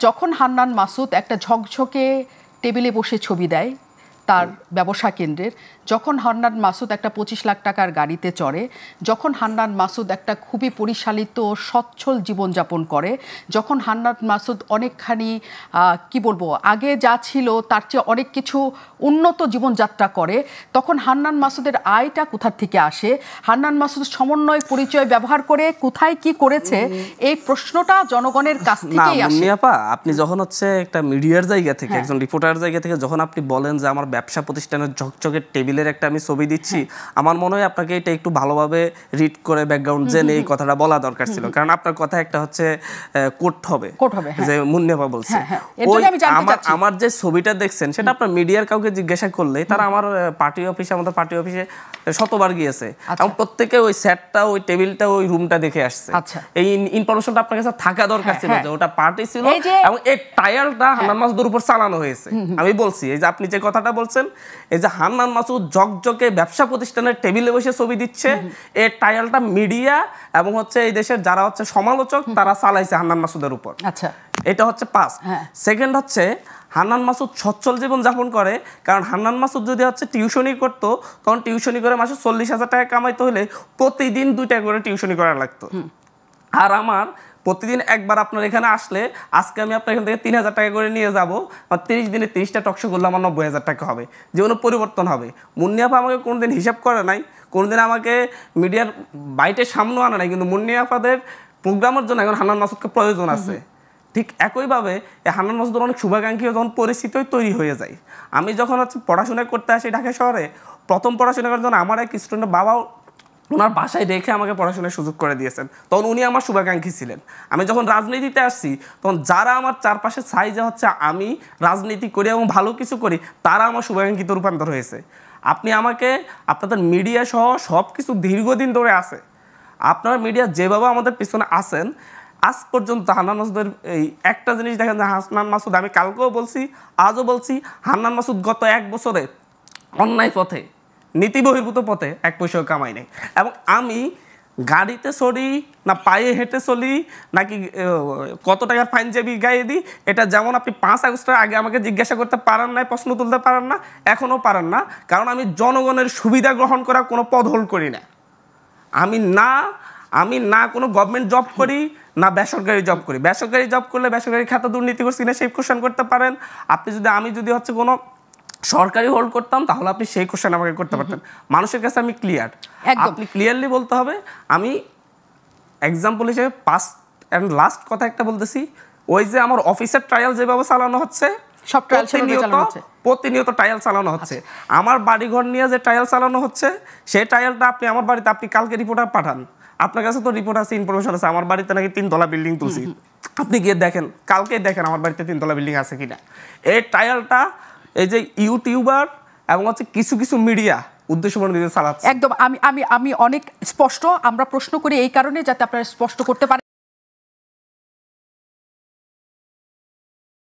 যখন হান্নান মাসুদ একটা ঝকঝকে টেবিলে বসে ছবি দেয় তার ব্যবসা কেন্দ্রের, যখন হান্নান মাসুদ একটা 25 লাখ টাকার গাড়িতে চড়ে, যখন হান্নান মাসুদ একটা খুবই পরিচালিত সচ্ছল জীবনযাপন করে, যখন হান্নান মাসুদ অনেকখানি কি বলবো আগে যা ছিল তার চেয়ে অনেক কিছু উন্নত জীবনযাত্রা করে, তখন হান্নান মাসুদের আয়টা কোথা থেকে আসে, হান্নান মাসুদ সমন্বয় পরিচয় ব্যবহার করে কোথায় কি করেছে, এই প্রশ্নটা জনগণের কাছ থেকেই আসে। আপনি যখন হচ্ছে একটা মিডিয়ার জায়গা থেকে, একজন রিপোর্টার জায়গা থেকে যখন আপনি বলেন যে আমার ব্যবসা প্রতিষ্ঠানের ঝকঝকে টেবিলের একটা আমি ছবি দিচ্ছি, আমার মনে হয় আপনাকে এটা একটু ভালোভাবে রিড করে ব্যাকগ্রাউন্ড জেনে এই কথাটা বলা দরকার ছিল, কারণ আপনার কথা একটা হচ্ছে কোট হবে যে মুন্নিয়াপা বলছে। আমার যে ছবিটা দেখছেন সেটা আপনার মিডিয়ার কাউকে জিজ্ঞাসা করলে তারা আমার আমাদের পার্টি অফিসে শতবার গিয়েছে, এবং প্রত্যেকে ওই সেটটা, ওই টেবিলটা, ওই রুমটা দেখে আসছে। এই ইনফরমেশনটা আপনার কাছে থাকা দরকার ছিল যে ওটা পার্টি ছিল, এবং এই ট্রায়ালটা হান্নান মাসুদের উপর চালানো হয়েছে। আমি বলছি এই যে আপনি যে কথাটা বলছেন, এই যে হান্নান মাসুদ ঝকঝকে ব্যবসা প্রতিষ্ঠানের টেবিলে বসে ছবি দিচ্ছে, এই ট্রায়ালটা মিডিয়া এবং হচ্ছে এই দেশের যারা হচ্ছে সমালোচক তারা চালাইছে হান্নান মাসুদের উপর। আচ্ছা, এটা হচ্ছে পাস। সেকেন্ড হচ্ছে হান্নান মাসুদ সচ্ছল জীবন যাপন করে, কারণ হান্নান মাসুদ যদি হচ্ছে টিউশনি করতো, তখন টিউশনি করে মাসে 40,000 টাকা কামাইতে হলে প্রতিদিন 2টা করে টিউশনি করা লাগতো। আর আমার প্রতিদিন একবার আপনার এখানে আসলে আজকে আমি আপনার এখান থেকে 3,000 টাকা করে নিয়ে যাবো, আর 30 দিনে 30টা টকশো করলে আমার 90,000 টাকা হবে, জীবনে পরিবর্তন হবে। মুন্নিয়াপা আমাকে কোনোদিন হিসাব করে নাই, কোনোদিন আমাকে মিডিয়ার বাইটের সামনেও আনে নাই, কিন্তু মুন্নিয়াপাদের প্রোগ্রামের জন্য এখন হান্নান মাসুদকে প্রয়োজন আছে। ঠিক একইভাবে এই হান্নান মাসুদের অনেক শুভাকাঙ্ক্ষী যখন পরিস্থিতি তৈরি হয়ে যায়। আমি যখন হচ্ছে পড়াশোনা করতে আসি ঢাকা শহরে, প্রথম পড়াশোনা করার জন্য আমার এক স্টুডেন্টের বাবাও ওনার বাসায় রেখে আমাকে পড়াশোনার সুযোগ করে দিয়েছেন, তখন উনি আমার শুভাকাঙ্ক্ষী ছিলেন। আমি যখন রাজনীতিতে আসছি, তখন যারা আমার চারপাশে চাই যে হচ্ছে আমি রাজনীতি করি এবং ভালো কিছু করি, তারা আমার শুভাকাঙ্ক্ষিতে রূপান্তর হয়েছে। আপনি আমাকে আপনাদের মিডিয়া সহ সব কিছু দীর্ঘদিন ধরে আছে, আপনারা মিডিয়া যেভাবে আমাদের পিছনে আছেন, আজ পর্যন্ত হান্নান মাসুদের এই একটা জিনিস দেখেন যে হান্নান মাসুদ, আমি কালকেও বলছি আজও বলছি, হান্নান মাসুদ গত 1 বছরে অন্যায় পথে, নীতি বহির্ভূত পথে 1 পয়সাও কামাই নেই। এবং আমি গাড়িতে চড়ি না পায়ে হেঁটে চলি নাকি কত টাকার পাঞ্জাবি গায়ে দিই, এটা যেমন আপনি 5 আগস্টের আগে আমাকে জিজ্ঞাসা করতে পারেন না, প্রশ্ন তুলতে পারেন না, এখনও পারেন না, কারণ আমি জনগণের সুবিধা গ্রহণ করা কোনো পদ হোল্ড করি না। আমি না কোনো গভর্নমেন্ট জব করি না বেসরকারি জব করি। বেসরকারি জব করলে বেসরকারি খাতে দুর্নীতি করছি না সেই কোশ্চেন করতে পারেন আপনি। আমি যদি হচ্ছে কোনো সরকারি হোল্ড করতাম তাহলে আপনি সেই কোশ্চেন আমাকে করতে পারতেন। মানুষের কাছে আমি ক্লিয়ার, আপনি ক্লিয়ারলি বলতে হবে। আমি এক্সাম্পল হিসেবে ফার্স্ট অ্যান্ড লাস্ট কথা একটা বলতেছি, ওই যে আমার অফিসের ট্রায়াল যেভাবে চালানো হচ্ছে, সব প্রতিনিয়ত ট্রায়াল চালানো হচ্ছে। আমার বাড়িঘর নিয়ে যে ট্রায়াল চালানো হচ্ছে, সেই ট্রায়ালটা আপনি আমার বাড়িতে, আপনি কালকে রিপোর্টার পাঠান, আপনার কাছে তো রিপোর্ট আছে, ইনফরমেশন আছে, আমার বাড়িতে নাকি 3 তলা বিল্ডিং তুলছি, আপনি গিয়ে দেখেন, কালকে দেখেন আমার বাড়িতে 3 তলা বিল্ডিং আছে কিনা। এই ট্রায়ালটা এই যে ইউটিউবার এবং হচ্ছে কিছু কিছু মিডিয়া উদ্দেশ্যমণ্ডিত চালাচ্ছে। একদম আমি অনেক স্পষ্ট, আমরা প্রশ্ন করি এই কারণে যাতে আপনারা স্পষ্ট করতে পারেন।